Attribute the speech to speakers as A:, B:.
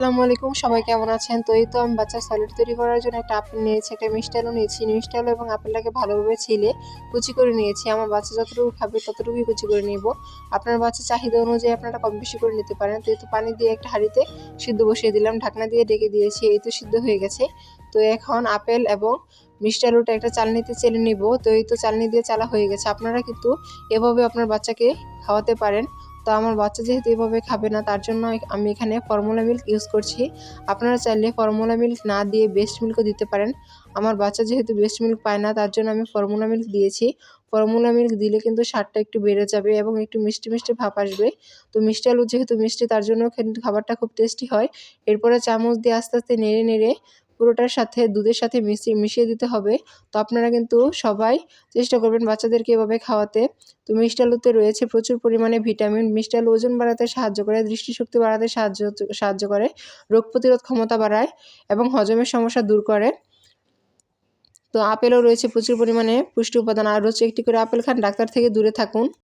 A: আসসালামু আলাইকুম, সবাই কেমন আছেন? তো এই তো আমি বাচ্চার সলিড তৈরি করার জন্য একটা আপেল নিয়েছি, একটা মিষ্টি আলু নিয়েছি। মিষ্টি আলু এবং আপেলটাকে ভালোভাবে ছিলে কুচি করে নিয়েছি। আমার বাচ্চা যতটুকু খাবে ততটুকুই কুচি করে নিব। আপনার বাচ্চার চাহিদা অনুযায়ী আপনারা কম বেশি করে নিতে পারেন। তো এই তো পানি দিয়ে একটা হাঁড়িতে সিদ্ধ বসিয়ে দিলাম, ঢাকনা দিয়ে ঢেকে দিয়েছি। এই তো সিদ্ধ হয়ে গেছে। তো এখন আপেল এবং মিষ্টি আলুটা একটা চালনিতে চেলে নিব। তো এই তো চালনি দিয়ে চালা হয়ে গেছে। আপনারা কিন্তু এভাবে আপনার বাচ্চাকে খাওয়াতে পারেন। তো আমার বাচ্চা যেহেতু এভাবে খাবে না, তার জন্য আমি এখানে ফর্মুলা মিল্ক ইউজ করছি। আপনারা চাইলে ফর্মুলা মিল্ক না দিয়ে বেস্ট মিল্কও দিতে পারেন। আমার বাচ্চা যেহেতু বেস্ট মিল্ক পায় না, তার জন্য আমি ফর্মুলা মিল্ক দিয়েছি। ফর্মুলা মিল্ক দিলে কিন্তু স্বাদটা একটু বেড়ে যাবে এবং একটু মিষ্টি মিষ্টি ভাব আসবে। তো মিষ্টি আলু যেহেতু মিষ্টি, তার জন্য কিন্তু খাবারটা খুব টেস্টি হয়। এরপরে চামচ দিয়ে আস্তে আস্তে নেড়ে নেড়ে পুরোটার সাথে দুধের সাথে মিশিয়ে দিতে হবে। তো আপনারা কিন্তু সবাই চেষ্টা করবেন বাচ্চাদেরকে এভাবে খাওয়াতে। তো মিষ্টি আলুতে রয়েছে প্রচুর পরিমাণে ভিটামিন। মিষ্টি আলু ওজন বাড়াতে সাহায্য করে, দৃষ্টিশক্তি বাড়াতে সাহায্য করে, রোগ প্রতিরোধ ক্ষমতা বাড়ায় এবং হজমের সমস্যা দূর করে। তো আপেলও রয়েছে প্রচুর পরিমাণে পুষ্টি উপাদান। আর রোজ একটি করে আপেল খান, ডাক্তার থেকে দূরে থাকুন।